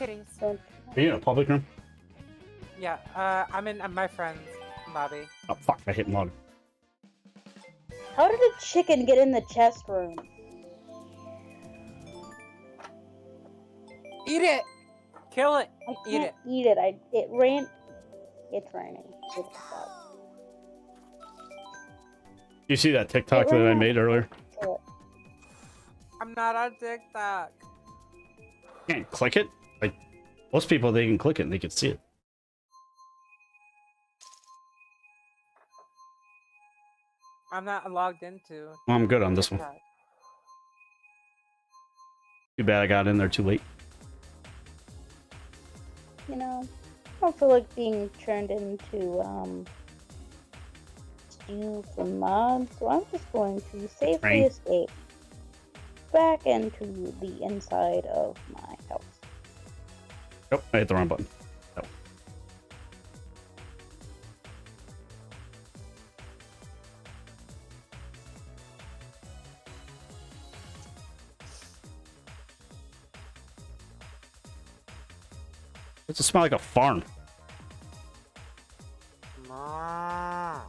Titties. Don't. Are you in a public room? Yeah, I'm in my friend's lobby. Oh, fuck, I hit log. How did a chicken get in the chest room? Eat it! Kill it! I Eat can't it. eat it. It ran. It's raining. You see that TikTok that I made earlier? I'm not on TikTok. You can't click it? Like, most people, they can click it and they can see it. I'm not logged into. Well, I'm good on this one. TikTok. Too bad I got in there too late. You know, I don't feel like being turned into stew for mods, so I'm just going to safely escape back into the inside of my house. Nope, I hit the wrong button. Oh. Does it smell like a farm? Ma.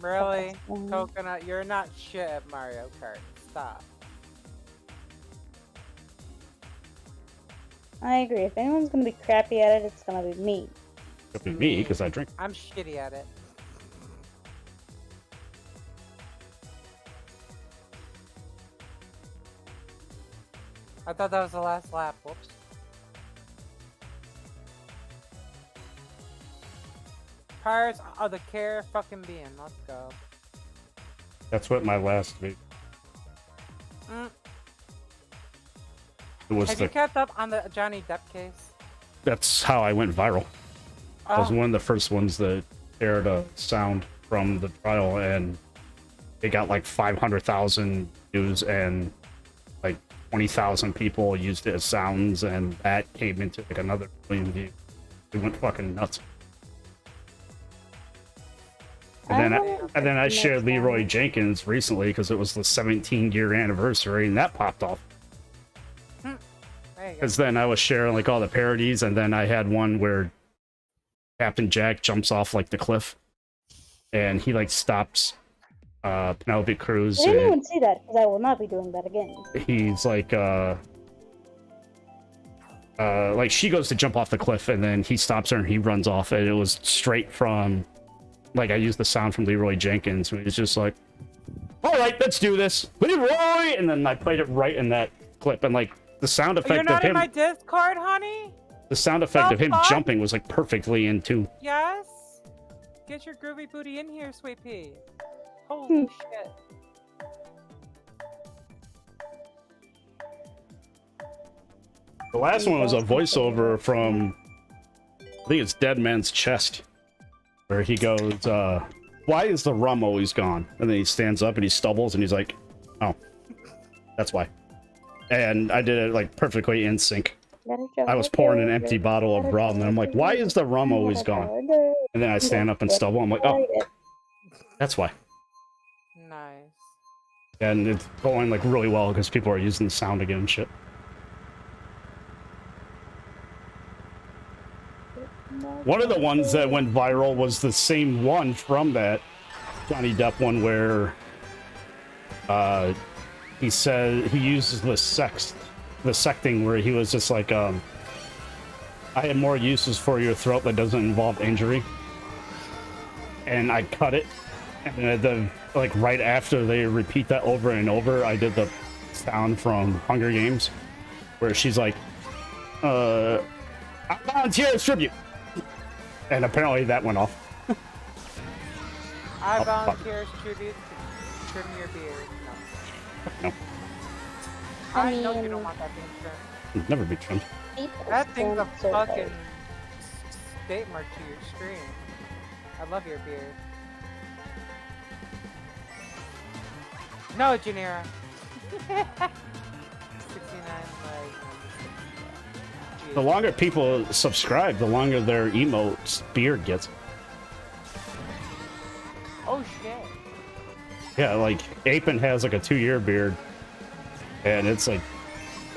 Really? Coconut, you're not shit at Mario Kart. Stop. I agree. If anyone's gonna be crappy at it, it's gonna be me. It'll be me, because I drink. I'm shitty at it. I thought that was the last lap. Whoops. Cars are the care fucking being. Let's go. That's what my last video. It was Have you kept up on the Johnny Depp case? That's how I went viral. I was Oh. one of the first ones that aired a sound from the trial, and it got like 500,000 views, and like 20,000 people used it as sounds, and that came into like another million views. It went fucking nuts. And then I shared Leroy Jenkins recently because it was the 17-year anniversary, and that popped off. Because then I was sharing like all the parodies, and then I had one where Captain Jack jumps off like the cliff, and he like stops Penelope Cruz. I didn't even see that, because I will not be doing that again. He's like she goes to jump off the cliff, and then he stops her and he runs off, and it was straight from, like, I used the sound from Leroy Jenkins, and he's just like, all right, let's do this, Leroy, and then I played it right in that clip, and like the sound effect You're not of him, in my Discord, honey? the sound effect of him jumping was like perfectly in tune. Yes? Get your groovy booty in here, sweet pea. Holy shit. The last one was a voiceover from, I think it's Dead Man's Chest, where he goes, why is the rum always gone? And then he stands up and he stubbles and he's like, oh, that's why. And I did it like perfectly in sync. I was pouring an empty bottle of rum, and I'm like, why is the rum always gone? And then I stand up and stubble. I'm like, oh, that's why. Nice. And it's going like really well because people are using the sound again and shit. One of the ones that went viral was the same one from that Johnny Depp one where he said he uses the sexting where he was just like, I have more uses for your throat that doesn't involve injury. And I cut it. And then, like, right after they repeat that over and over, I did the sound from Hunger Games where she's like, I volunteer as tribute. And apparently that went off. I volunteer as tribute to trim your beard. No. No. I know you don't want that being trimmed. It'd never be trimmed. That thing's a fucking state mark to your stream. I love your beard. No, Janira. 69 like. The longer people subscribe, the longer their emote's beard gets. Oh shit. Yeah, like Apin has like a 2-year beard. And it's like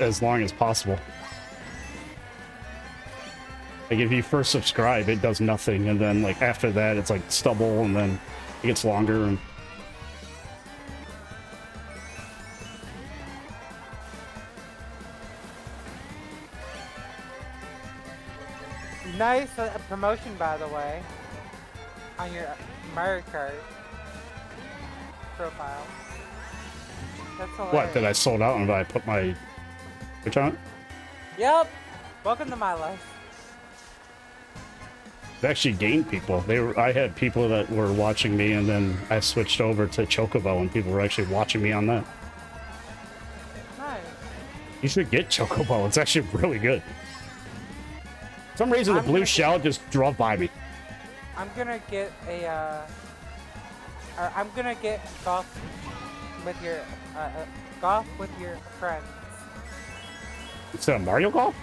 as long as possible. Like if you first subscribe, it does nothing, and then like after that, it's like stubble, and then it gets longer. And Nice promotion, by the way, on your Mario Kart profile. That's hilarious. what, that I sold out and I put my Twitch on it? Yep. Welcome to my life. It actually gained people. I had people that were watching me, and then I switched over to Chocobo, and people were actually watching me on that. Nice. You should get Chocobo. It's actually really good. For some reason, the blue shell just drove by me. I'm gonna get a, I'm gonna get golf with your friends. Instead of Mario Golf?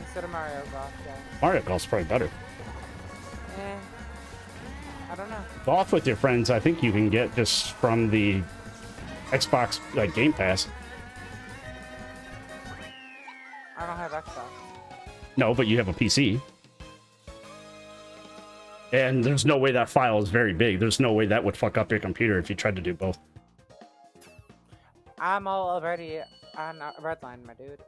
Instead of Mario Golf, yeah. Mario Golf's probably better. I don't know. Golf with your friends, I think you can get just from the Xbox like Game Pass. I don't have Xbox. No, but you have a PC. And there's no way that file is very big. There's no way that would fuck up your computer if you tried to do both. I'm already on a red line, my dude.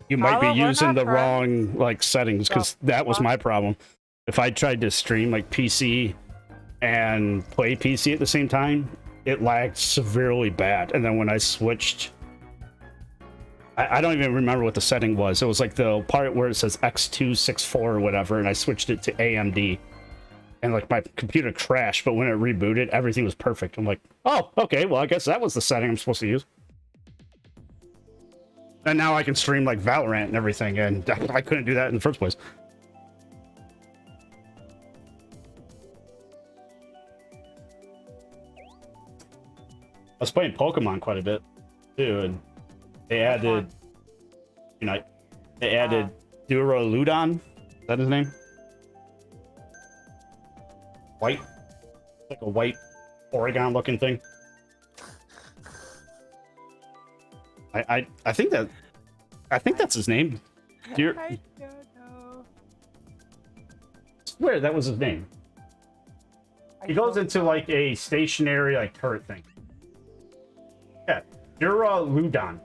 You might be Hello, we're using not the friends. wrong like settings, because that was my problem. If I tried to stream like PC and play PC at the same time, it lagged severely bad. And then when I switched, I don't even remember what the setting was. It was like the part where it says X264 or whatever, and I switched it to AMD. And like my computer crashed, but when it rebooted, everything was perfect. I'm like, oh, okay, well, I guess that was the setting I'm supposed to use. And now I can stream like Valorant and everything, and I couldn't do that in the first place. I was playing Pokemon quite a bit too, and they added, they added Duraludon. Is that his name? White, like a white Oregon looking thing. I think that's his name. I don't know. I swear that was his name. He goes into like a stationary like turret thing. Yeah, Duraludon.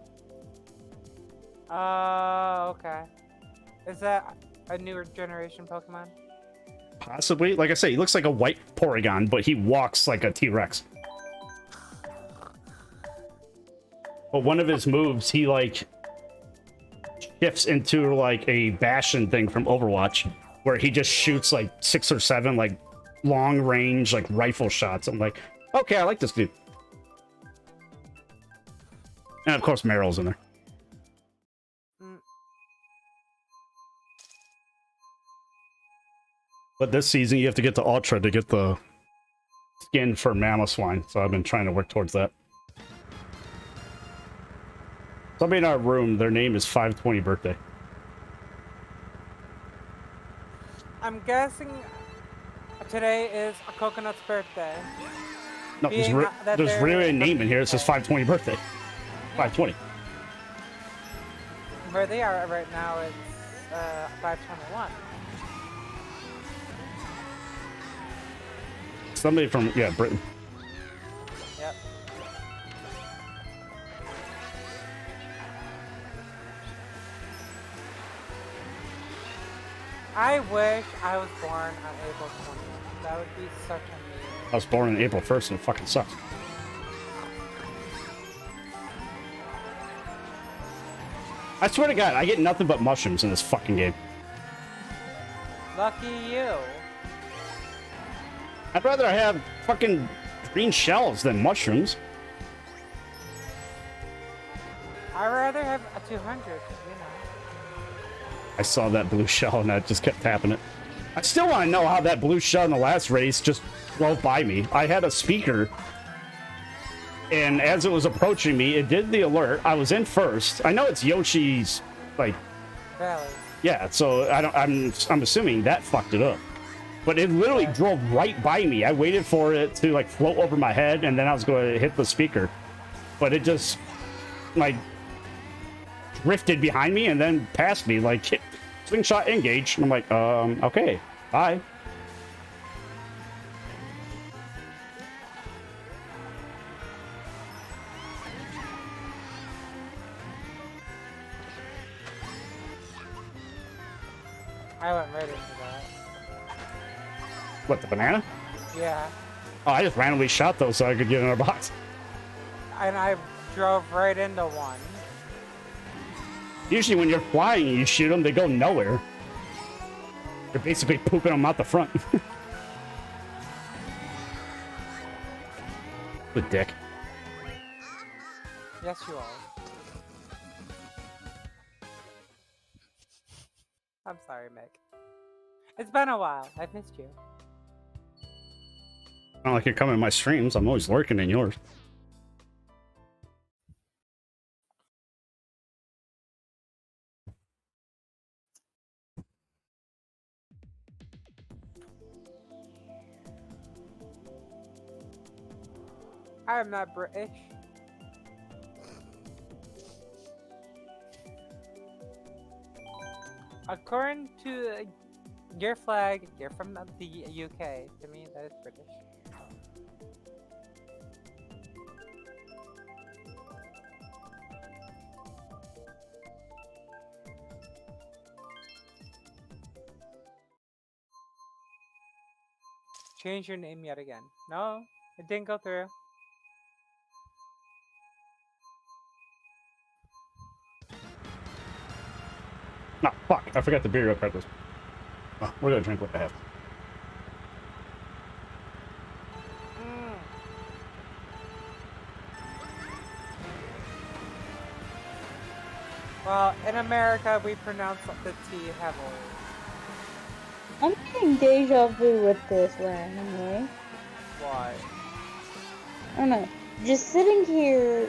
Okay. Is that a newer generation Pokemon? Possibly. Like I say, he looks like a white Porygon, but he walks like a T-Rex. But one of his moves, he like shifts into like a Bastion thing from Overwatch, where he just shoots like 6 or 7 like long range like rifle shots. I'm like, okay, I like this dude. And of course, Meryl's in there. But this season, you have to get the Ultra to get the skin for Mamoswine, so I've been trying to work towards that. Somebody in our room, their name is 520 birthday. I'm guessing today is a coconut's birthday. No, there's really a name in here that says 520 birthday. 520. Where they are right now, it's 521. Somebody from, yeah, Britain. Yep. I wish I was born on April 20th. That would be such a I was born on April 1st and it fucking sucks. I swear to God, I get nothing but mushrooms in this fucking game. Lucky you. I'd rather have fucking green shells than mushrooms. I'd rather have a 200, I saw that blue shell and I just kept tapping it. I still want to know how that blue shell in the last race just drove by me. I had a speaker, and as it was approaching me, it did the alert. I was in first. I know it's Yoshi's, like, Valley. yeah. So I'm assuming that fucked it up. But it literally drove right by me. I waited for it to like float over my head, and then I was going to hit the speaker. But it just like drifted behind me and then past me, like slingshot engage. And I'm like, okay, bye. I went right into that. What, the banana? Yeah. Oh, I just randomly shot those so I could get in a box. And I drove right into one. Usually when you're flying and you shoot them, they go nowhere. You're basically pooping them out the front. The dick. Yes, you are. I'm sorry, Mick. It's been a while. I've missed you. Not like you're coming to my streams. I'm always lurking in yours. I am not British. According to your flag, you're from the UK. To me, that is British. Change your name yet again. No, it didn't go through. No, fuck. I forgot the Beerio Kart was. Oh, we're gonna drink what I have. Well, in America, we pronounce the T heavily. I'm getting deja vu with this randomly. Why? I don't know. Just sitting here,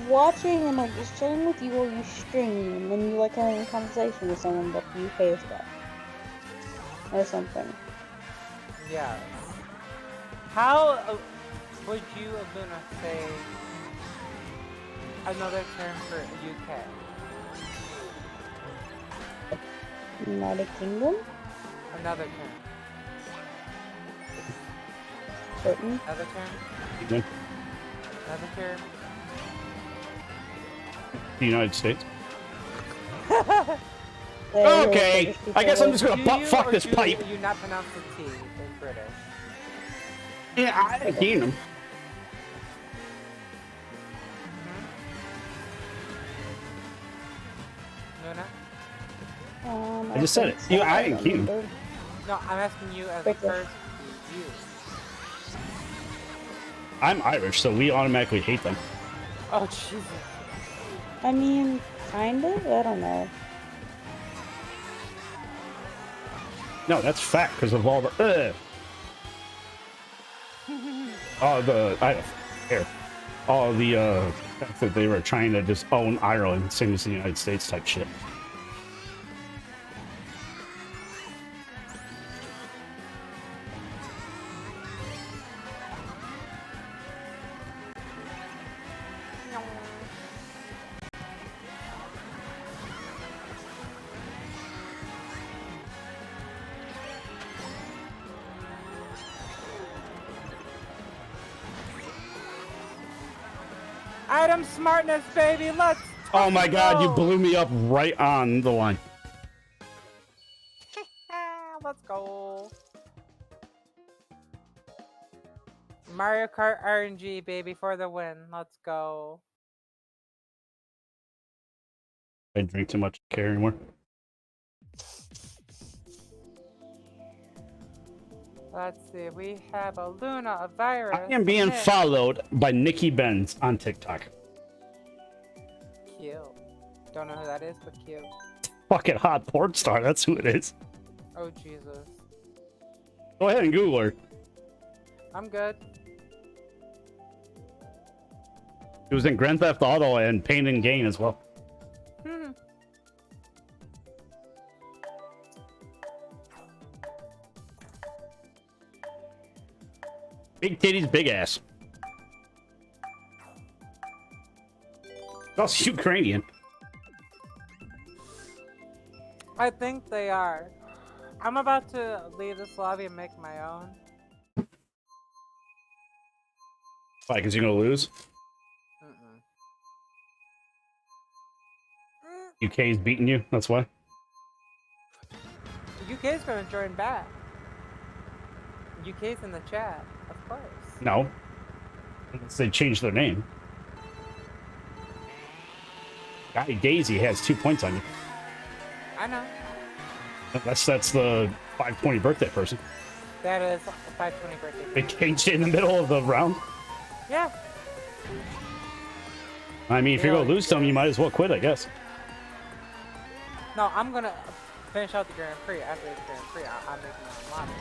watching and like just chilling with you while you stream, and then you like having a conversation with someone about the UK stuff. Or something. Yeah. How would you, Luna, say another term for UK? United Kingdom? Another term. Britain? Another term? England. Another term? The United States. There, Okay, I guess I'm just gonna fuck this pipe. Do you not pronounce the T in British? Yeah, I ain't seen them. Luna? I just said it. You, I ain't seen them. No, I'm asking you as a British. person. You. I'm Irish, so we automatically hate them. Oh, Jesus. I mean, kind of? I don't know. No, that's fact because of all the. Oh, the I don't care. All the fact that they were trying to just own Ireland, same as the United States type shit. Item smartness, baby. Let's. Oh my god, you go. blew me up right on the line. Let's go. Mario Kart RNG, baby, for the win. Let's go. I drink too much to care anymore. Let's see. We have a Luna, a virus. I am being followed by Nikki Benz on TikTok. Cute. Don't know who that is, but cute. Fucking hot porn star, that's who it is. Oh, Jesus. Go ahead and Google her. I'm good. She was in Grand Theft Auto and Pain and Gain as well. Big titties, big ass. That's Ukrainian. I think they are. I'm about to leave this lobby and make my own. Why? Because you're gonna lose. UK's beating you. That's why. UK's gonna join back. UK's in the chat, of course. No. Unless they change their name. Guy Daisy has 2 points on you. I know. Unless that's the 520 birthday person. That is the 520 birthday. They changed it in the middle of the round. Yeah. I mean, if you're gonna lose some, you might as well quit, I guess. No, I'm gonna finish out the Grand Prix. After the Grand Prix, I'm making my own lobby.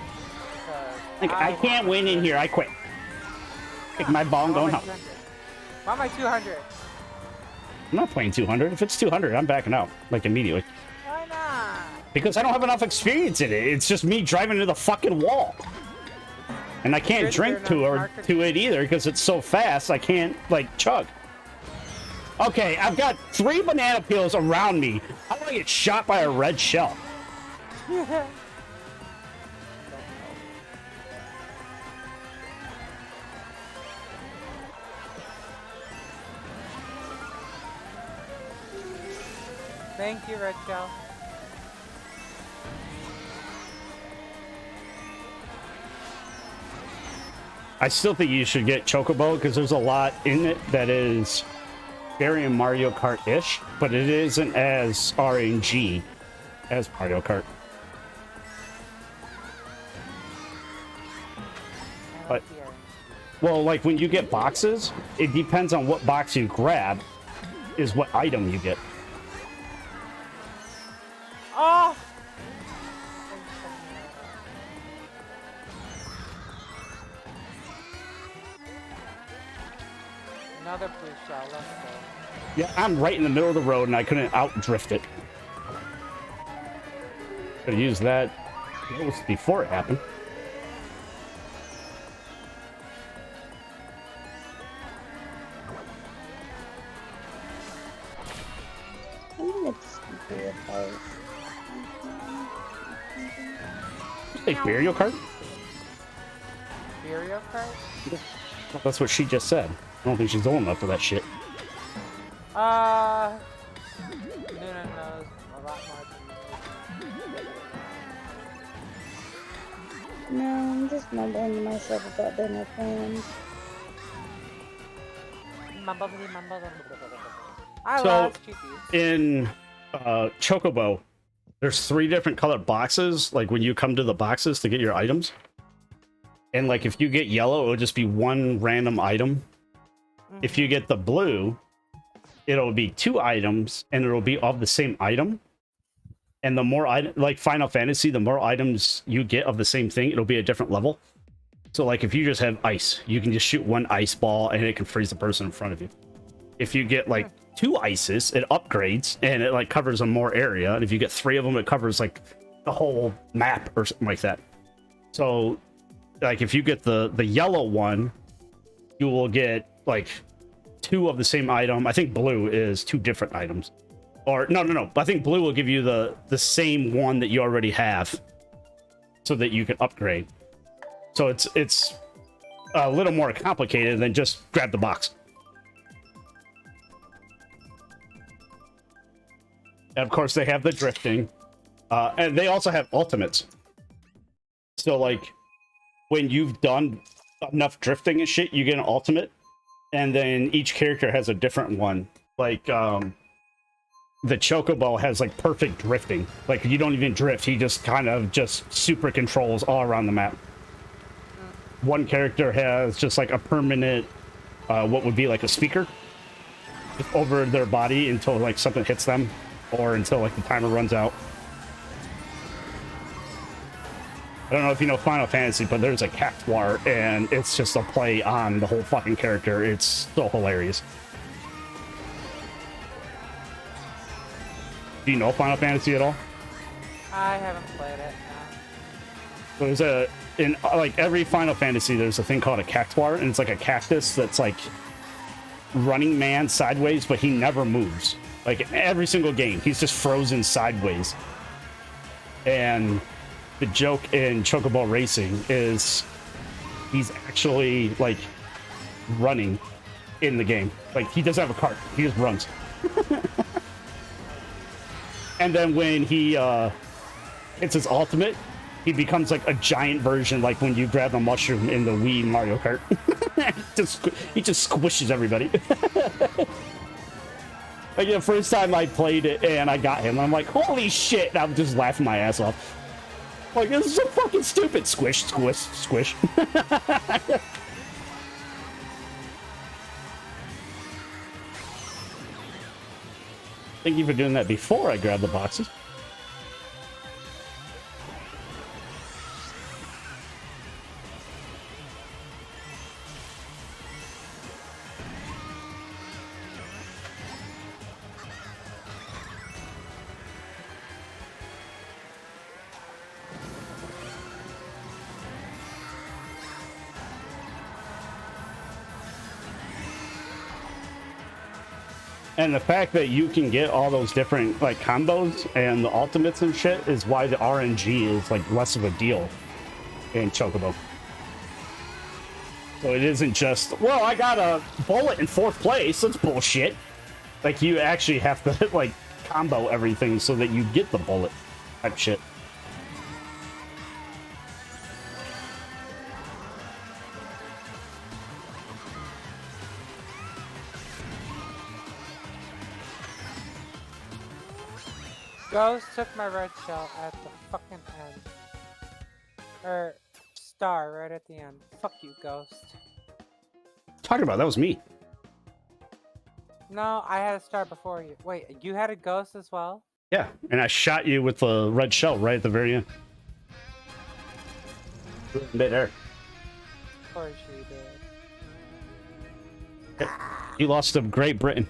Like, I can't win in here. I quit. Take my ball and going home. Why am I 200? I'm not playing 200. If it's 200, I'm backing out, like, immediately. Why not? Because I don't have enough experience in it. It's just me driving into the fucking wall. And I can't drink to it either because it's so fast, I can't, like, chug. Okay, I've got 3 banana peels around me. How do I get shot by a red shell? Thank you, Red Shell. I still think you should get Chocobo because there's a lot in it that is very Mario Kart-ish, but it isn't as RNG as Mario Kart. But, well, like when you get boxes, it depends on what box you grab is what item you get. Oh! Another blue shell, let's go. Yeah, I'm right in the middle of the road and I couldn't out-drift it. Could have used that before it happened. Hey, Beerio Kart? Beerio Kart? That's what she just said. I don't think she's old enough for that shit. Nuna knows a lot more than me. No, I'm just mumbling to myself about dinner plans. So, in Chocobo, there's 3 different colored boxes, like when you come to the boxes to get your items. And like if you get yellow, it'll just be 1 random item. If you get the blue, it'll be 2 items and it'll be of the same item. And the more like Final Fantasy, the more items you get of the same thing, it'll be a different level. So like if you just have ice, you can just shoot 1 ice ball and it can freeze the person in front of you. If you get like 2 ices, it upgrades and it like covers a more area. And if you get 3 of them, it covers like the whole map or something like that. So like if you get the yellow one, you will get like 2 of the same item. I think blue is 2 different items. Or no. I think blue will give you the same one that you already have so that you can upgrade. So it's a little more complicated than just grab the box. And of course, they have the drifting. And they also have ultimates. So, like, when you've done enough drifting and shit, you get an ultimate. And then each character has a different one. Like, the Chocobo has, like, perfect drifting. Like, you don't even drift. He just kind of just super controls all around the map. One character has just, like, a permanent, what would be, like, a speaker. Just over their body until, like, something hits them. Or until, like, the timer runs out. I don't know if you know Final Fantasy, but there's a Cactuar, and it's just a play on the whole fucking character. It's so hilarious. Do you know Final Fantasy at all? I haven't played it, no. So there's in like every Final Fantasy, there's a thing called a cactuar, and it's like a cactus that's like running man sideways, but he never moves. Like every single game, he's just frozen sideways. And the joke in Chocobo Racing is he's actually like running in the game. Like he doesn't have a cart, he just runs. And then when he hits his ultimate, he becomes like a giant version, like when you grab a mushroom in the Wii Mario Kart. He just squishes everybody. Like the first time I played it and I got him, I'm like, holy shit! And I'm just laughing my ass off. Like, this is so fucking stupid. Squish, squish, squish. Thank you for doing that before I grabbed the boxes. And the fact that you can get all those different like combos and the ultimates and shit is why the RNG is like less of a deal in Chocobo. So it isn't just, well, I got a bullet in 4th place. That's bullshit. Like you actually have to like combo everything so that you get the bullet type shit. Ghost took my red shell at the fucking end. Or star right at the end. Fuck you, Ghost. Talking about that was me. No, I had a star before you. Wait, you had a ghost as well? Yeah, and I shot you with the red shell right at the very end. Mid-air. Of course you did. You lost to Great Britain.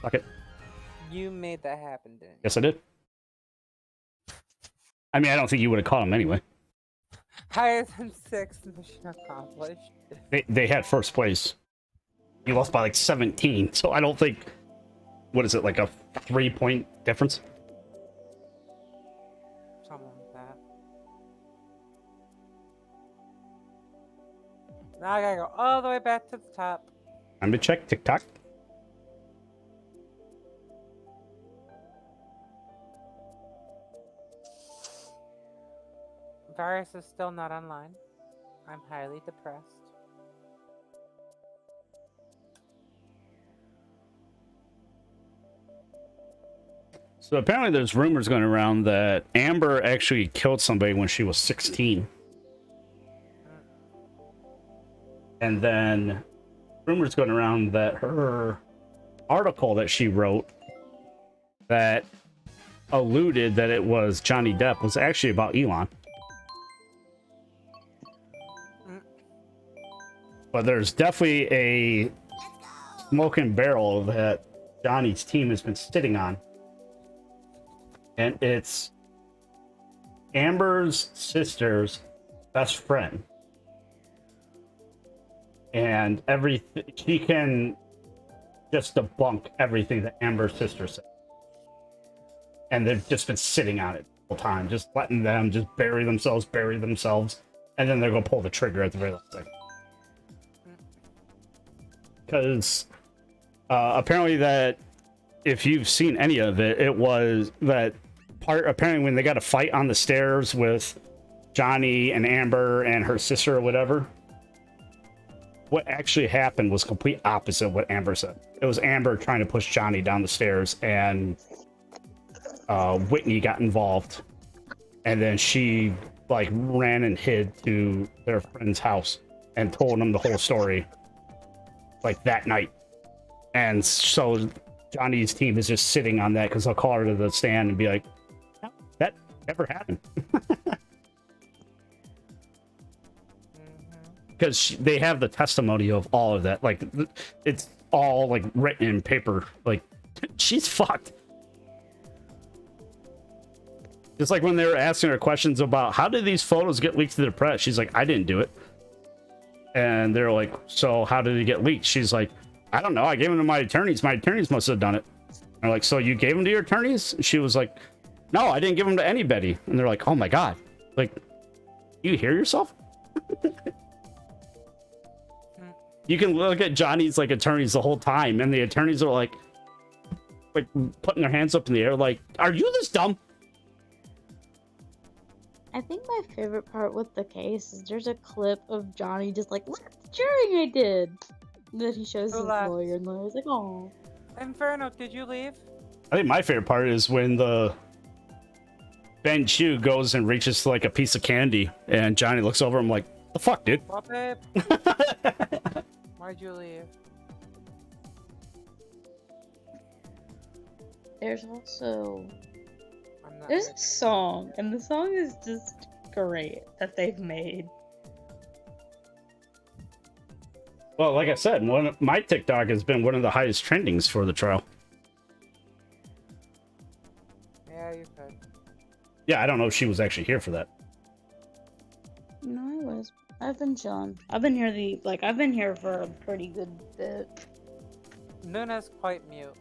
Fuck it. You made that happen, didn't you? Yes, I did. I mean, I don't think you would have caught him anyway. Higher than 6, mission accomplished. They had 1st place. You lost by like 17, so I don't think... What is it, like a 3-point difference? Something like that. Now I gotta go all the way back to the top. Time to check TikTok. Virus is still not online. I'm highly depressed. So apparently there's rumors going around that Amber actually killed somebody when she was 16. And then rumors going around that her article that she wrote that alluded that it was Johnny Depp was actually about Elon. But there's definitely a smoking barrel that Johnny's team has been sitting on. And it's Amber's sister's best friend. And she can just debunk everything that Amber's sister said. And they've just been sitting on it the whole time, just letting them just bury themselves, and then they're going to pull the trigger at the very last second. Because apparently that, if you've seen any of it, it was that part, apparently when they got a fight on the stairs with Johnny and Amber and her sister or whatever, what actually happened was complete opposite of what Amber said. It was Amber trying to push Johnny down the stairs, and Whitney got involved, and then she like ran and hid to their friend's house and told them the whole story like that night. And so Johnny's team is just sitting on that because they'll call her to the stand and be like, no, that never happened. Because they have the testimony of all of that. Like, it's all like written in paper. Like, she's fucked. It's like when they were asking her questions about how did these photos get leaked to the press. She's like, I didn't do it. And they're like, so how did it get leaked? She's like, I don't know. I gave them to my attorneys. My attorneys must have done it. And they're like, so you gave them to your attorneys? She was like, no, I didn't give them to anybody. And they're like, oh my God. Like, you hear yourself? You can look at Johnny's like attorneys the whole time, and the attorneys are like putting their hands up in the air, like, are you this dumb? I think my favorite part with the case is there's a clip of Johnny just like, look at the jury I did. That he shows Who his left? lawyer, and the lawyer's like, oh. Inferno, did you leave? I think my favorite part is when the Ben Chu goes and reaches for like a piece of candy, and Johnny looks over him like, the fuck, dude? Well, babe. Why'd you leave? There's also I'm not there's ready. a song, and the song is just great that they've made. Well, like I said, my TikTok has been one of the highest trendings for the trial. Yeah, you could. Yeah, I don't know if she was actually here for that. No, I was. I've been chilling. I've been here for a pretty good bit. Nuna's quite mute.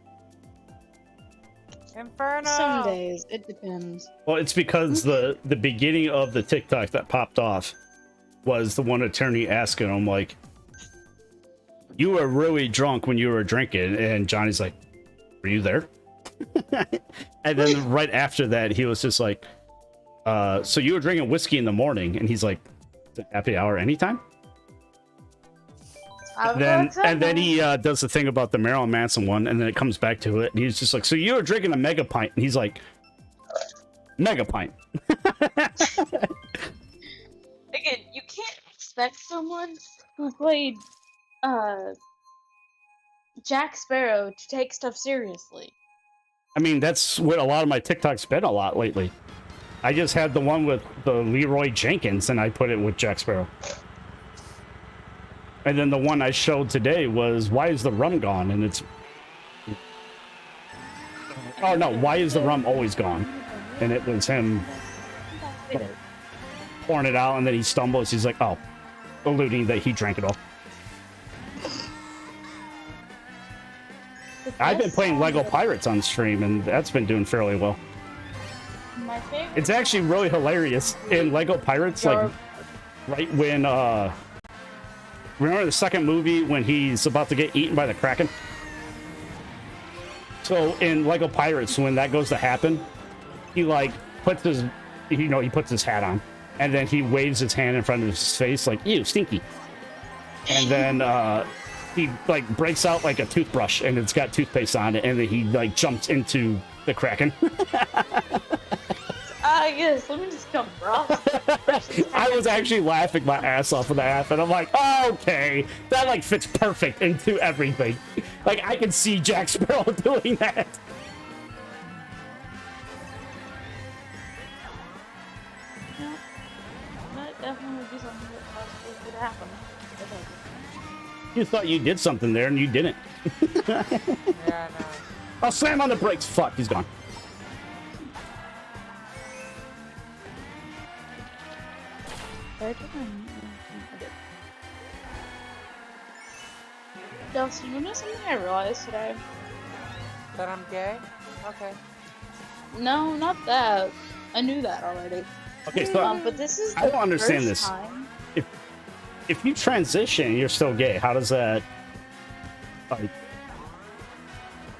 Inferno! Some days, it depends. Well, it's because the beginning of the TikTok that popped off was the one attorney asking him, like, you were really drunk when you were drinking, and Johnny's like, were you there? And then right after that, he was just like, so you were drinking whiskey in the morning, and he's like, happy hour anytime? And then he does the thing about the Marilyn Manson one, and then it comes back to it, and he's just like, so you were drinking a mega pint, and he's like, mega pint. Again, you can't expect someone who played Jack Sparrow to take stuff seriously. I mean, that's what a lot of my TikTok's been a lot lately. I just had the one with the Leroy Jenkins, and I put it with Jack Sparrow. And then the one I showed today was, why is the rum gone? And it's... Oh, no, why is the rum always gone? And it was him pouring it out, and then he stumbles. He's like, oh, alluding that he drank it all. I've been playing Lego Pirates on stream, and that's been doing fairly well. My favorite. It's actually really hilarious in Lego Pirates, like, right when, remember the second movie when he's about to get eaten by the Kraken? So in Lego Pirates, when that goes to happen, he like puts his, he puts his hat on, and then he waves his hand in front of his face like, ew, stinky. And then he like breaks out like a toothbrush, and it's got toothpaste on it, and then he like jumps into the Kraken. Yes, let me just come, bro. I was actually laughing my ass off of that, and I'm like, oh, okay, that like fits perfect into everything. Like, I can see Jack Sparrow doing that. Yeah, that definitely would be something that possibly could happen. You thought you did something there, and you didn't. Yeah, no. I'll slam on the brakes. Fuck, he's gone. Dustin, you know something I realized today? That I'm gay? Okay. No, not that. I knew that already. Okay, so But this is I don't understand this. time. If you transition, you're still gay. How does that like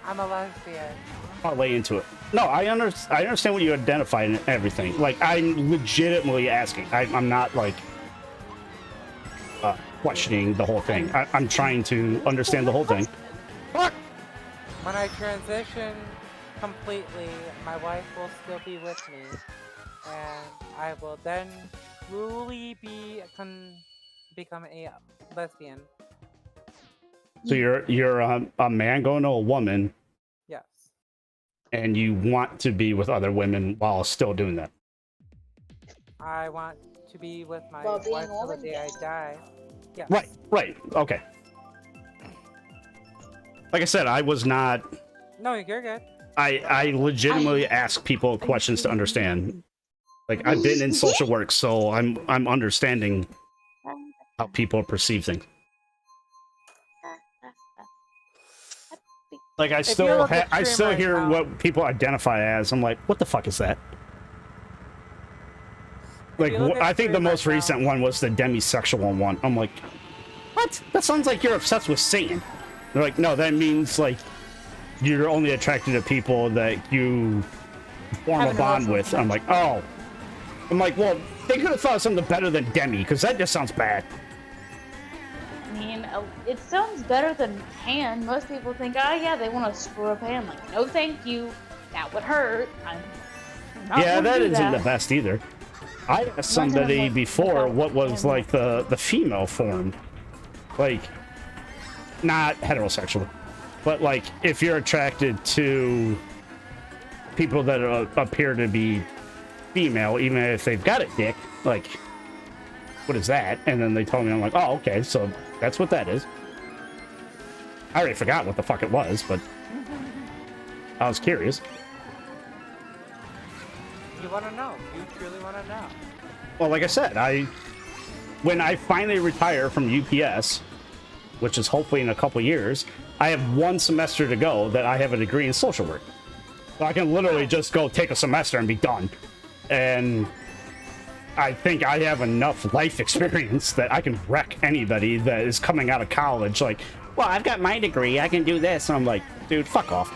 I'm a lesbian. parlay into it? No, I understand what you identify and everything. Like, I'm legitimately asking. I'm not like questioning the whole thing. I'm trying to understand the whole thing. When I transition completely, my wife will still be with me, and I will then truly become a lesbian. So you're a man going to a woman, Yes. and you want to be with other women while still doing that. I want to be with my While being wife till the woman, day I yes. die. Yes. Right. Okay. Like I said, I was not. No, you're good. I legitimately ask people questions to understand. Like I've been in social work, so I'm understanding how people perceive things. Like I If you look at I stream still right hear now, what people identify as. I'm like, what the fuck is that? Like you look at I think the stream right most now- recent one was the demisexual one. I'm like, what? That sounds like you're obsessed with Satan. They're like, no, that means like you're only attracted to people that you form Have a an bond emotional with. I'm like, oh. I'm like, well, they could have thought of something better than Demi, because that just sounds bad. I mean, it sounds better than pan. Most people think, oh yeah, they want to screw a pan. Like, no, thank you. That would hurt. I'm not Yeah, gonna that do isn't that. the best either. I asked I'm not gonna, somebody like, before look out what for was pan. like the female form, like not heterosexual, but like if you're attracted to people that appear to be female, even if they've got a dick, like what is that? And then they told me, I'm like, oh, okay, so that's what that is. I already forgot what the fuck it was, but I was curious. you want to know. You truly want to know. Well, like I said, when I finally retire from UPS, which is hopefully in a couple years, I have 1 semester to go that I have a degree in social work. So I can literally just go take a semester and be done. And I think I have enough life experience that I can wreck anybody that is coming out of college like, well, I've got my degree, I can do this. And I'm like, dude, fuck off.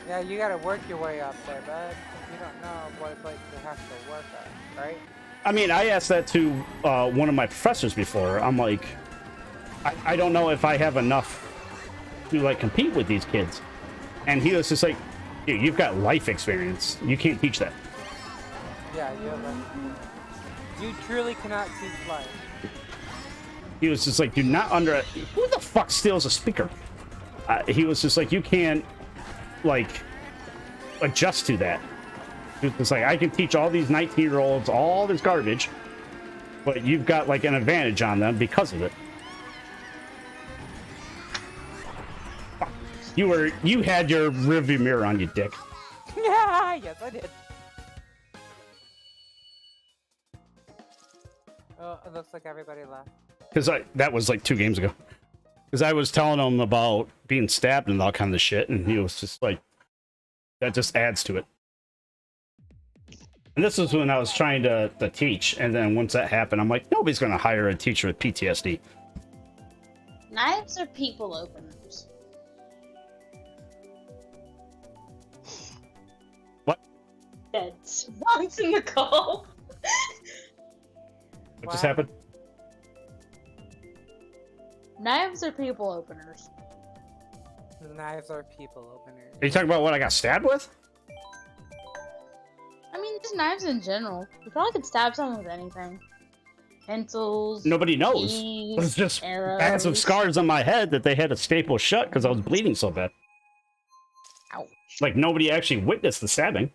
Yeah, you gotta work your way up there, bud. You don't know what it's like to have to work at, right? I mean, I asked that to one of my professors before. I'm like, I don't know if I have enough to like compete with these kids. And he was just like, dude, you've got life experience. You can't teach that. Yeah, you truly cannot teach life. He was just like, do not who the fuck steals a speaker? He was just like, you can't like adjust to that. It's like, I can teach all these 19-year-olds all this garbage, but you've got like an advantage on them because of it. You had your rearview mirror on, you dick. Yeah, yes, I did. Oh, it looks like everybody left. Because that was like 2 games ago. Because I was telling him about being stabbed and all kind of shit, and he was just like, that just adds to it. And this was when I was trying to teach, and then once that happened, I'm like, nobody's going to hire a teacher with PTSD. Knives are people openers. What? Dead. Months ago. What just happened? Knives are people openers. Knives are people openers. Are you talking about what I got stabbed with? I mean, just knives in general. You probably could stab someone with anything. Pencils. Nobody knows. keys, There's just arrows. massive scars on my head that they had to staple shut because I was bleeding so bad. Ouch. Like, nobody actually witnessed the stabbing.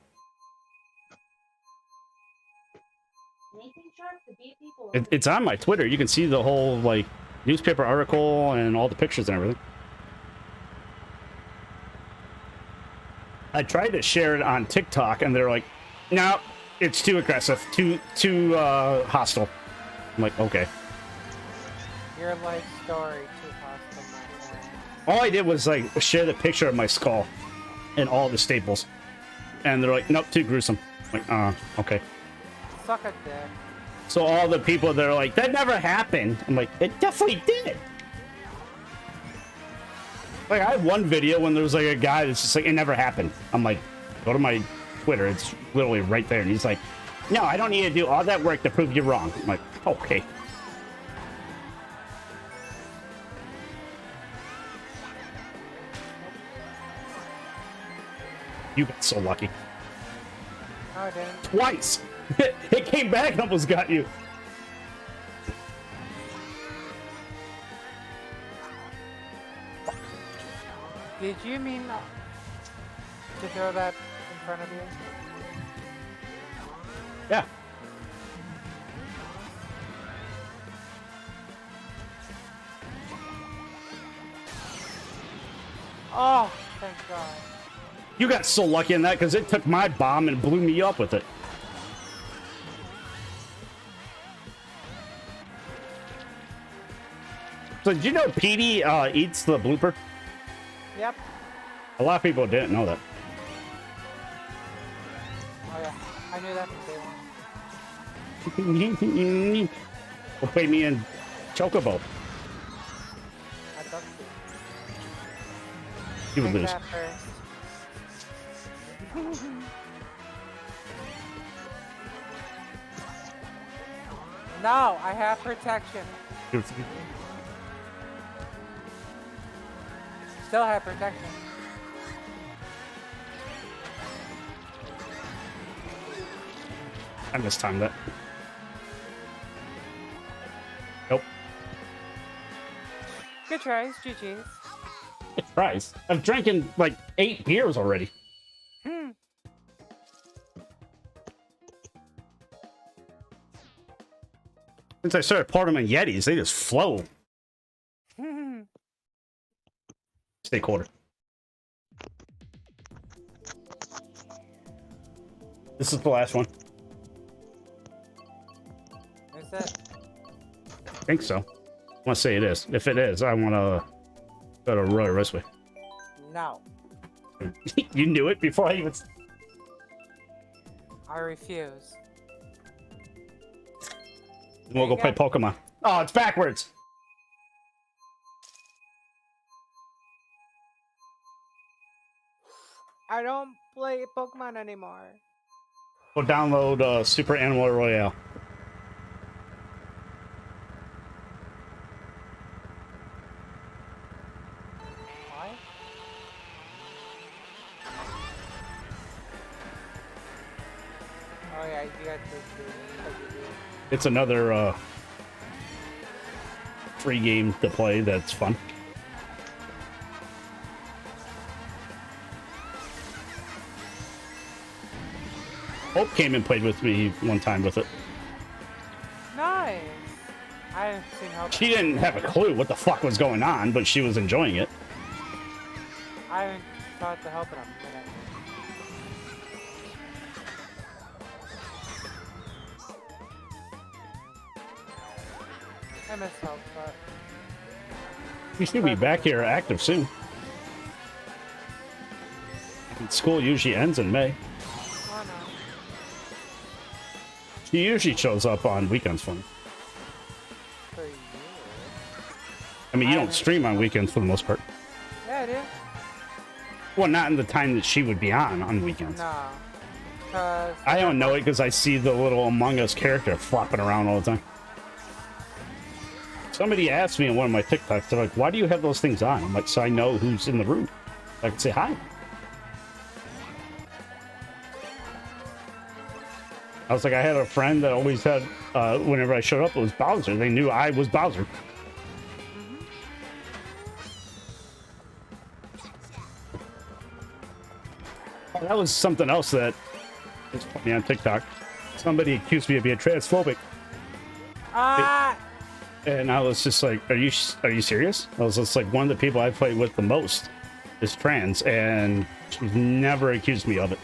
Anything sharp to beat people It's on my Twitter. You can see the whole, like, newspaper article and all the pictures and everything. I tried to share it on TikTok, and they're like, no, it's too aggressive, too hostile. I'm like, okay. Your life story too hostile, my friend. All I did was, like, share the picture of my skull and all the staples. And they're like, nope, too gruesome. I'm like, okay. Suck a dick. So all the people that are like, that never happened. I'm like, it definitely did. Like, I have one video when there was like a guy that's just like, it never happened. I'm like, go to my Twitter. It's literally right there. And he's like, no, I don't need to do all that work to prove you're wrong. I'm like, okay. You got so lucky. No, I didn't. Twice. It came back and almost got you. Did you mean to throw that in front of you? Yeah. Oh, thank God. You got so lucky in that because it took my bomb and blew me up with it. So did you know Petey eats the blooper? Yep. A lot of people didn't know that. Oh yeah, I knew that from day one. Will play me in Chocobo. I'd love to. You would Drink lose. that first. No, I have protection. Still have protection. I mistimed that. Nope. Good tries, GG's. It's price. I've drinking like 8 beers already. Since I started pouring them in Yetis, they just flow. Stay quarter. This is the last one. Is it? I think so. I want to say it is. If it is, I want to go to Royal Raceway. No. You knew it before I even... I refuse. We'll go play Pokemon. Oh, it's backwards. I don't play Pokemon anymore. Go download Super Animal Royale. Why? Oh yeah, you got to do. It's another free game to play that's fun. Hope came and played with me one time with it. Nice. I haven't seen Hope. She didn't have a clue what the fuck was going on, but she was enjoying it. I haven't thought to help in a minute. I miss Hope, but You should be back here active soon. School usually ends in May. oh no. She usually shows up on weekends for me. For you. I mean, you don't stream on weekends for the most part. Yeah, I do. Well, not in the time that she would be on weekends. No. Cause I don't know it because I see the little Among Us character flopping around all the time. Somebody asked me in one of my TikToks, they're like, why do you have those things on? I'm like, so I know who's in the room. I can say hi. I was like, I had a friend that always had, whenever I showed up, it was Bowser. They knew I was Bowser. That was something else that was funny on TikTok. Somebody accused me of being transphobic. ah, And I was just like, are you serious? I was just like, one of the people I play with the most is trans, and she's never accused me of it.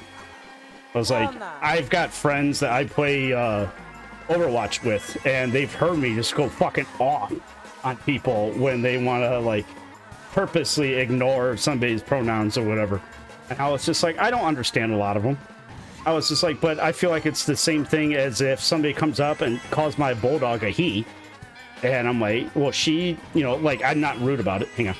I was like, no. I've got friends that I play Overwatch with, and they've heard me just go fucking off on people when they want to, like, purposely ignore somebody's pronouns or whatever. And I was just like, I don't understand a lot of them. I was just like, but I feel like it's the same thing as if somebody comes up and calls my bulldog a he. And I'm like, well, she, you know, like, I'm not rude about it. Hang on.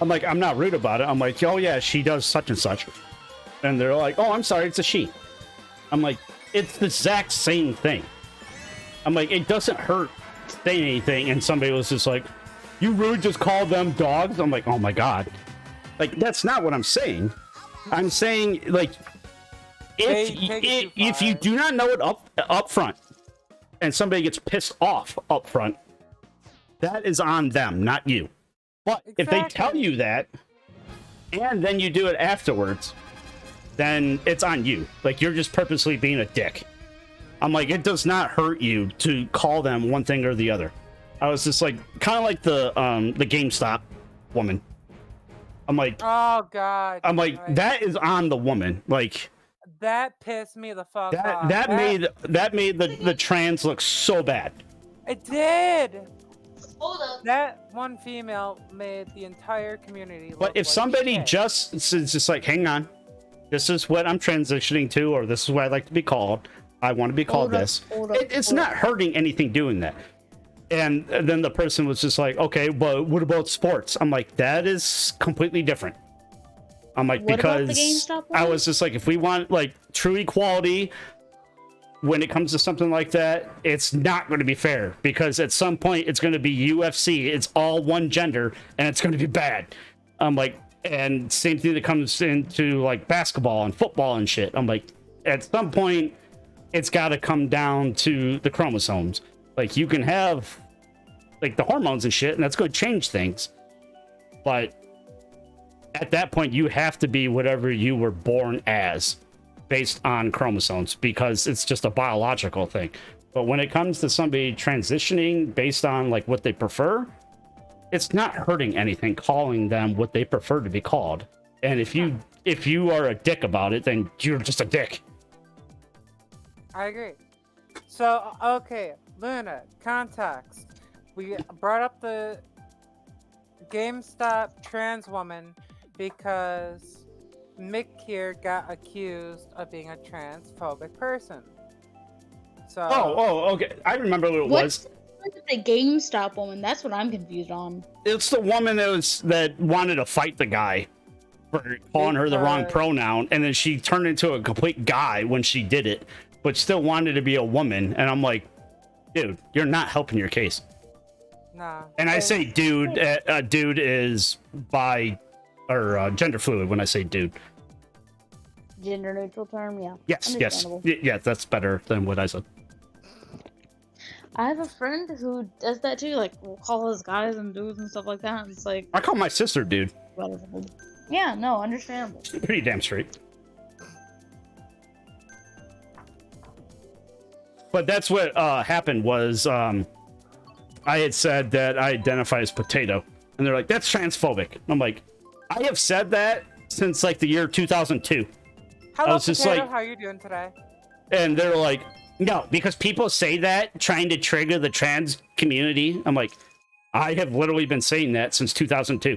I'm like, I'm not rude about it. I'm like, oh, yeah, she does such and such. And they're like, oh, I'm sorry, it's a she. I'm like, it's the exact same thing. I'm like, it doesn't hurt saying anything. And somebody was just like, you really just call them dogs? I'm like, oh, my God. Like, that's not what I'm saying. I'm saying, like, if you do not know it up front and somebody gets pissed off up front, that is on them, not you. But if they tell you that and then you do it afterwards, then it's on you. Like, you're just purposely being a dick. I'm like, it does not hurt you to call them one thing or the other. I was just like, kind of like the GameStop woman. I'm like, Oh God. Right. that is on the woman. Like That pissed me the fuck that off. that made the trans look so bad. It did. Hold up. That one female made the entire community look But if like somebody shit. just is just like, hang on, this is what I'm transitioning to, or this is what I'd like to be called. I want to be called this. It's not hurting anything doing that. And then the person was just like, okay, but what about sports? I'm like, that is completely different. I'm like, What about the because GameStop I one? was just like, if we want like true equality when it comes to something like that, it's not going to be fair, because at some point it's going to be UFC. It's all one gender and it's going to be bad. I'm like, and same thing that comes into like basketball and football and shit. I'm like, at some point it's got to come down to the chromosomes. Like, you can have like the hormones and shit, and that's going to change things. But at that point, you have to be whatever you were born as based on chromosomes, because it's just a biological thing. But when it comes to somebody transitioning based on like what they prefer, it's not hurting anything calling them what they prefer to be called. And if you are a dick about it, then you're just a dick. I agree. So, okay, Luna, context. We brought up the GameStop trans woman because Mick here got accused of being a transphobic person. So. Oh, okay. I remember what it was. What's the GameStop woman? That's what I'm confused on. It's the woman that wanted to fight the guy for calling her the wrong pronoun, and then she turned into a complete guy when she did it, but still wanted to be a woman. And I'm like, dude, you're not helping your case. Nah. And I say dude, dude is bi or gender fluid when I say dude. Gender neutral term, yeah. Yes, Understandable. yeah, that's better than what I said. I have a friend who does that too, like, will call us guys and dudes and stuff like that. And it's like, I call my sister dude. whatever. Yeah, no, understandable. Pretty damn straight. But that's what happened was I had said that I identify as potato, and they're like, that's transphobic. I'm like, I have said that since like the year 2002. Hello, I was just Potato. like- How are you doing today? And they're like, no, because people say that trying to trigger the trans community. I'm like, I have literally been saying that since 2002.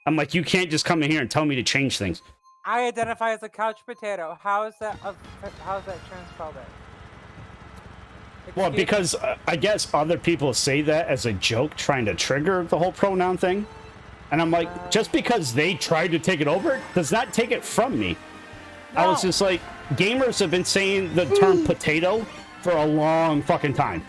I'm like, you can't just come in here and tell me to change things. I identify as a couch potato. How is that transphobic? Well, Excuse- because I guess other people say that as a joke, trying to trigger the whole pronoun thing. And I'm like, just because they tried to take it over does not take it from me. I was No. just like, gamers have been saying the term potato for a long fucking time.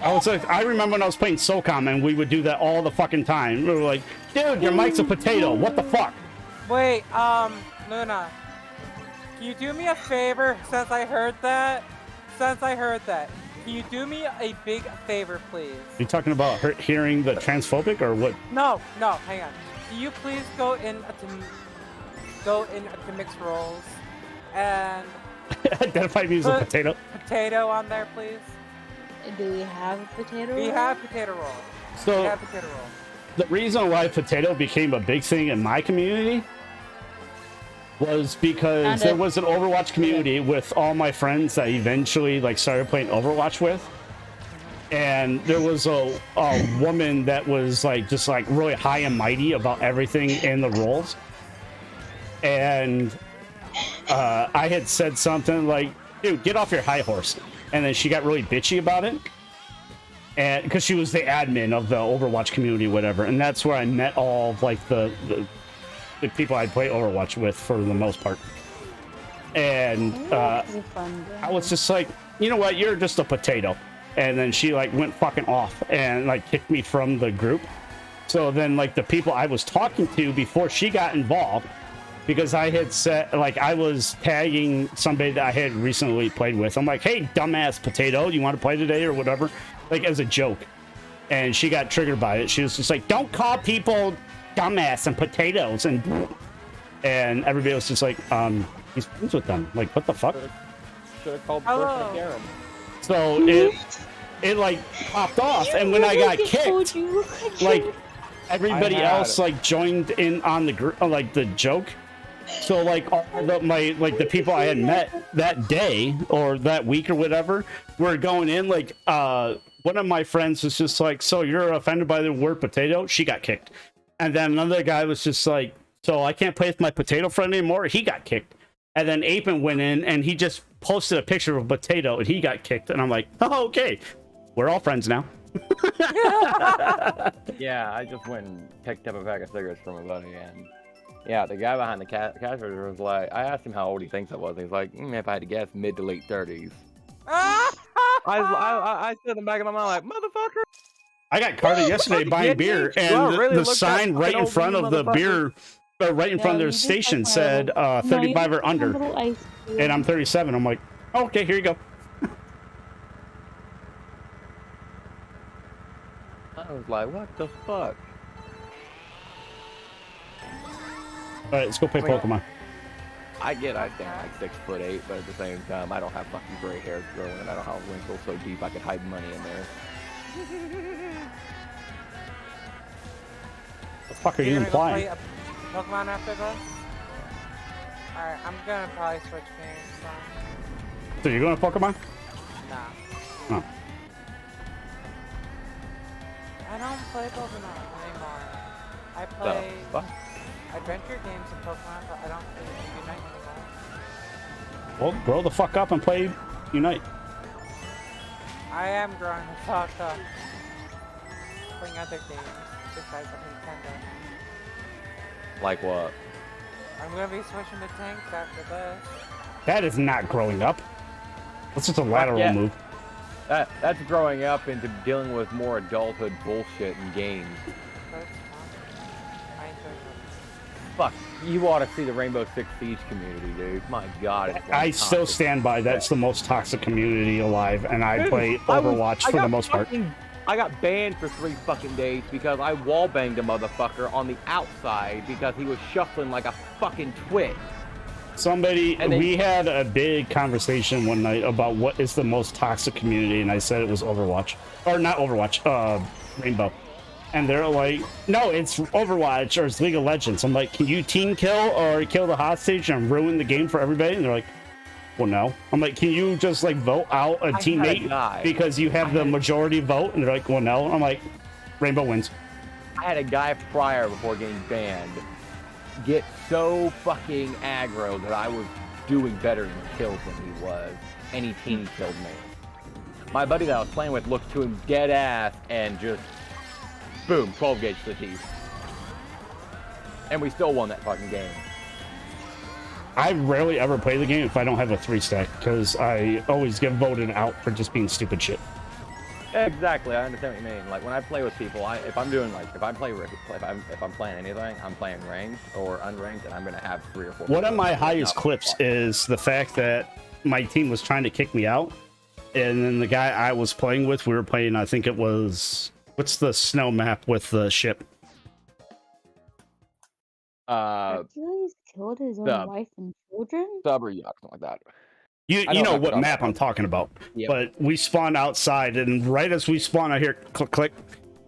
I was like, I remember when I was playing SOCOM and we would do that all the fucking time. We were like, dude, your mic's a potato. What the fuck? Wait, Luna, can you do me a favor since I heard that? Can you do me a big favor, please? You talking about hearing the transphobic or what? No, hang on. Can you please go into mixed roles and Identify me as a put potato. potato on there, please? Do we have a potato? We roll? have potato roll. So We have potato roll. the reason why potato became a big thing in my community was because Found there it. was an Overwatch community with all my friends that eventually like started playing Overwatch with. And there was a woman that was like just like really high and mighty about everything in the roles. And I had said something like, dude, get off your high horse. And then she got really bitchy about it. And because she was the admin of the Overwatch community, whatever. And that's where I met all of like the people I'd play Overwatch with for the most part. And It's a fun game. I was just like, you know what, you're just a potato. And then she like went fucking off and like kicked me from the group. So then like the people I was talking to before she got involved, because I had said like I was tagging somebody that I had recently played with. I'm like, hey, dumbass potato, you want to play today or whatever? Like as a joke. And she got triggered by it. She was just like, don't call people dumbass and potatoes. And everybody was just like, he's friends with them. Like, what the fuck? Should have called Hello. First Aaron. So it like popped off, and when I got kicked, like everybody else like joined in on the like the joke. So like all the people I had met that day or that week or whatever were going in like one of my friends was just like, so you're offended by the word potato? She got kicked. And then another guy was just like, so I can't play with my potato friend anymore? He got kicked. And then Apen went in and he just posted a picture of a potato and he got kicked. And I'm like, oh, okay. We're all friends now. Yeah, I just went and picked up a pack of cigarettes from a buddy, and yeah, the guy behind the cash register was like, I asked him how old he thinks I was, and he's like, if I had to guess, mid to late 30s. I stood in the back of my mind like, motherfucker. I got carded yesterday buying beer, and the sign right in front of the beer, right in front of their station said 35 or under, and I'm 37. I'm like, oh, okay, here you go. I was like, what the fuck? All right, let's go play Pokemon. I stand like 6'8", but at the same time, I don't have fucking gray hairs growing, and I don't have wrinkles so deep I could hide money in there. What the fuck are you implying? Go play Pokemon after this? Alright, I'm gonna probably switch games. So you're going to Pokemon? Nah. Oh. I don't play Pokemon anymore. I play adventure games in Pokemon, but I don't play Unite anymore. Well, grow the fuck up and play Unite. I am growing the fuck up. Playing other games besides Nintendo. Like what? I'm gonna be switching to tanks after this. That is not growing up. That's just a lateral move. That's growing up into dealing with more adulthood bullshit in games. That's fun. I enjoy it. Fuck, you ought to see the Rainbow Six Siege community, dude. My god. I still stand by that's the most toxic community alive, and I play Overwatch for the most part. I got banned for 3 fucking days because I wallbanged a motherfucker on the outside because he was shuffling like a fucking twit. We had a big conversation one night about what is the most toxic community, and I said it was Overwatch. Or not Overwatch, Rainbow. And they're like, no, it's Overwatch or it's League of Legends. I'm like, can you team kill or kill the hostage and ruin the game for everybody? And they're like, well, no. I'm like, can you just like vote out a teammate because you have the majority vote? And they're like, well, no. I'm like, Rainbow wins. I had a guy prior before getting banned get so fucking aggro that I was doing better in kills than he was. And he team killed me. My buddy that I was playing with looked to him dead ass and just boom, 12 gauge to the teeth. And we still won that fucking game. I rarely ever play the game if I don't have a 3-stack because I always get voted out for just being stupid shit. Exactly, I understand what you mean. Like when I play with people, if I'm playing anything, I'm playing ranked or unranked, and I'm gonna have 3 or 4. One of my highest clips is the fact that my team was trying to kick me out, and then the guy I was playing with, we were playing. I think it was what's the snow map with the ship? Hercules killed his own wife and children? Sub or yuck, something like that. You know what map I'm talking about. Yep. But we spawned outside, and right as we spawned, I hear click, click,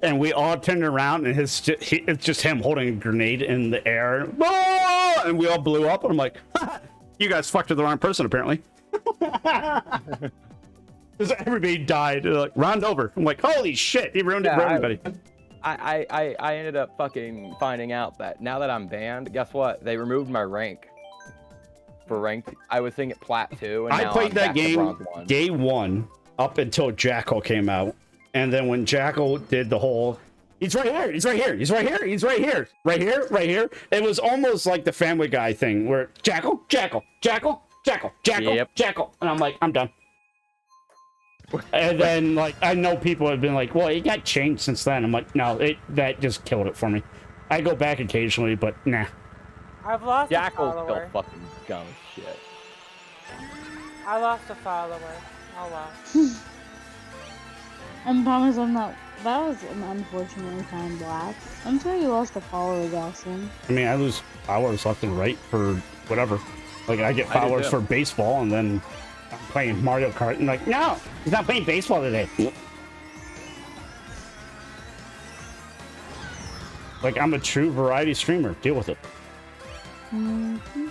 and we all turned around, and it's just him holding a grenade in the air, and we all blew up, and I'm like, you guys fucked with the wrong person, apparently. Because everybody died. They're like, round over. I'm like, holy shit, he ruined it for everybody. I ended up fucking finding out that now that I'm banned, guess what? They removed my rank. For ranked, I was thinking at Plat 2, and I played that game day 1 up until Jackal came out, and then when Jackal did the whole, he's right here, he's right here, he's right here, he's right here, right here, right here. It was almost like the Family Guy thing where Jackal, Jackal, Jackal, Jackal, Jackal, Jackal, and I'm like, I'm done. And then like I know people have been like, well, it got changed since then. I'm like, no, that just killed it for me. I go back occasionally, but nah. I've lost Jackal's a follower. still fucking dumb as shit. I lost a follower. Oh well. I promise I'm not. That was an unfortunately timed lapse. I'm sure you lost a follower, Dawson. I mean, I lose followers left and right for whatever. Like I get followers for baseball, and then I'm playing Mario Kart. And like, no, he's not playing baseball today. Like, I'm a true variety streamer. Deal with it. Mm-hmm.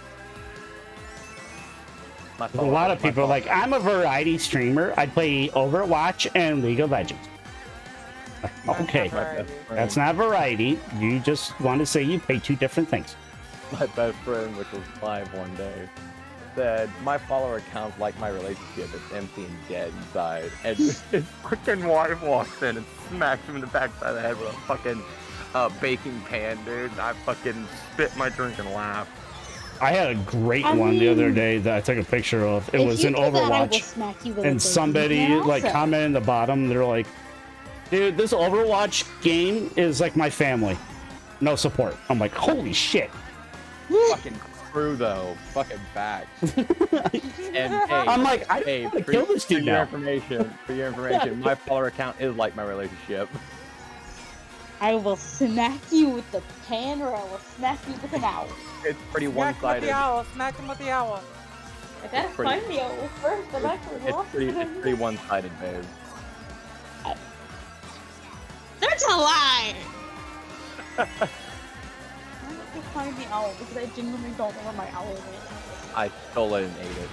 A lot of people are like, I'm a variety streamer. I play Overwatch and League of Legends. Okay, that's not variety. You just want to say you play two different things. My best friend, which was live one day, said, my follower account's like my relationship. It's empty and dead inside. And his freaking wife walks in and smacks him in the backside of the head with a fucking baking pan, dude. I fucking spit my drink and laughed. I had a great one the other day that I took a picture of. It was in Overwatch. And somebody like commented in the bottom, they're like, dude, this Overwatch game is like my family. No support. I'm like, holy shit. Fucking true though. Fucking facts. And hey, I'm like, I want to kill this dude now. For your information, my follower account is like my relationship. I will smack you with the pan, or I will smack you with an owl. It's pretty one-sided. Smack him with the owl. I gotta find the owl first. I'm actually lost. It's pretty one-sided, babe. That's a lie! I'm gonna find the owl because I genuinely don't know where my owl is. I stole it and ate it.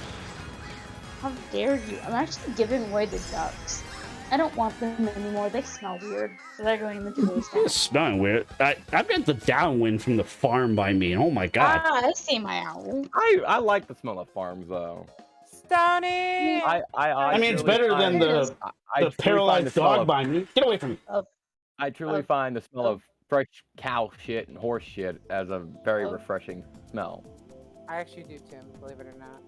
How dare you? I'm actually giving away the ducks. I don't want them anymore. They smell weird. So they're going into the They're smelling weird. I've got the downwind from the farm by me. Oh my god. Ah, I see my owl. I like the smell of farms though. Stony! I mean, it's better than the paralyzed dog by me. Get away from me. I truly find the smell of fresh cow shit and horse shit as a very refreshing smell. I actually do, Tim, believe it or not.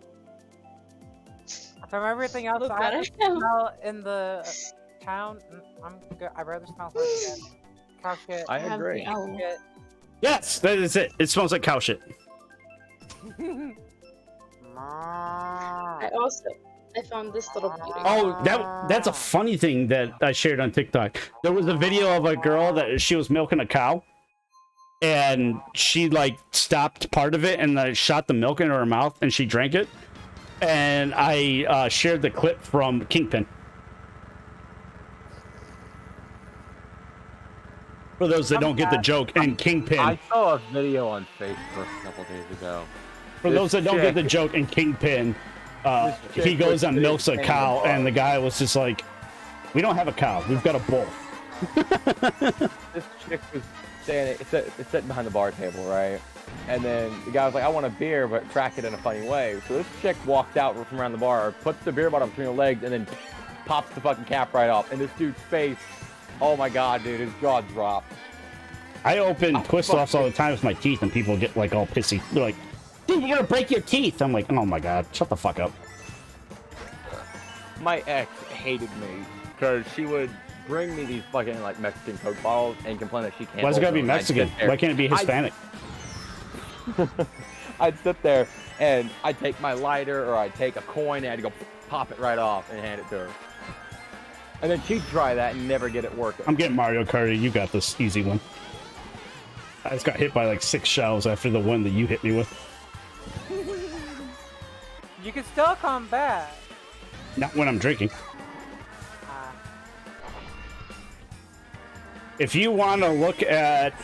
From everything else I smell in the town, I'm good. I'd rather smell horse shit. Cow shit. I agree. Shit. Yes, that is it. It smells like cow shit. I found this little beauty. Oh, that's a funny thing that I shared on TikTok. There was a video of a girl that she was milking a cow, and she like stopped part of it and shot the milk into her mouth, and she drank it. And I shared the clip from Kingpin. For those that don't get the joke, and Kingpin. I saw a video on Facebook a couple days ago. For those that don't get the joke, and Kingpin, he goes and milks a cow, and the guy was just like, "We don't have a cow. We've got a bull." This chick was sitting behind the bar table, right? And then the guy was like, I want a beer, but track it in a funny way. So this chick walked out from around the bar, puts the beer bottle between her legs, and then pops the fucking cap right off. And this dude's face, oh my god, dude, his jaw dropped. I open twist-offs all the time with my teeth, and people get like all pissy. They're like, dude, you're gonna break your teeth. I'm like, oh my god, shut the fuck up. My ex hated me because she would bring me these fucking like Mexican Coke bottles and complain that she can't. Why is it gotta be Mexican? Why can't it be Hispanic? I'd sit there and I'd take my lighter or I'd take a coin and I'd go pop it right off and hand it to her. And then she'd try that and never get it working. I'm getting Mario Kart. You got this easy one. I just got hit by like 6 shells after the one that you hit me with. You can still come back. Not when I'm drinking. If you want to look at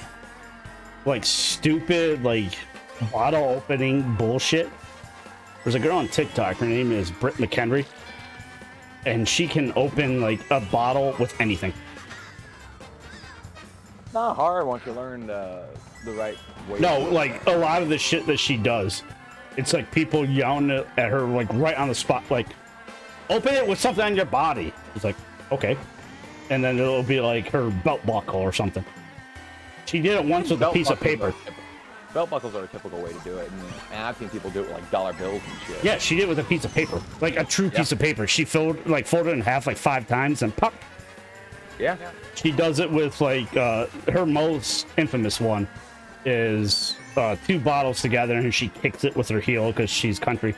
like stupid like bottle opening bullshit, there's a girl on TikTok. Her name is Britt McHenry, and she can open like a bottle with anything. It's not hard once you learn the right way. No, like a lot of the shit that she does, it's like people yelling at her like right on the spot, like open it with something on your body. It's like, okay. And then it'll be like her belt buckle or something. She did it once with a piece of paper. Belt buckles are a typical way to do it, and I've seen people do it with like dollar bills and shit. Yeah, she did it with a piece of paper, like a true piece of paper. She folded it in half like 5 times and pop. Yeah. She does it with like her most infamous one is 2 bottles together, and she kicks it with her heel because she's country.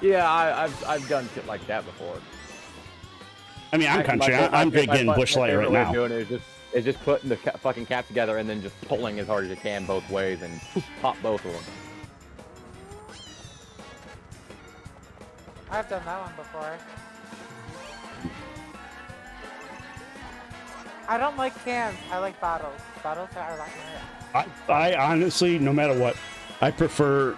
Yeah, I've done shit like that before. I mean, I'm country. I'm drinking Busch Light right now. Doing it is just putting the fucking cap together and then just pulling as hard as you can both ways and pop both of them. I've done that one before. I don't like cans. I like bottles. Bottles are like I honestly, no matter what, I prefer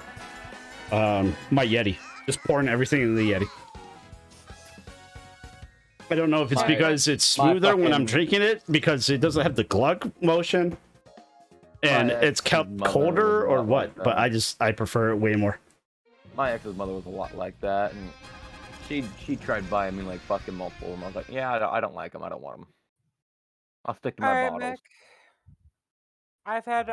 my Yeti. Just pouring everything in the Yeti. I don't know if it's because it's smoother when I'm drinking it, because it doesn't have the glug motion, and it's kept colder, or what. But I prefer it way more. My ex's mother was a lot like that, and she tried buying me like fucking multiple of them. I was like, yeah, I don't like them. I don't want them. I'll stick to my bottles. Mick. I've had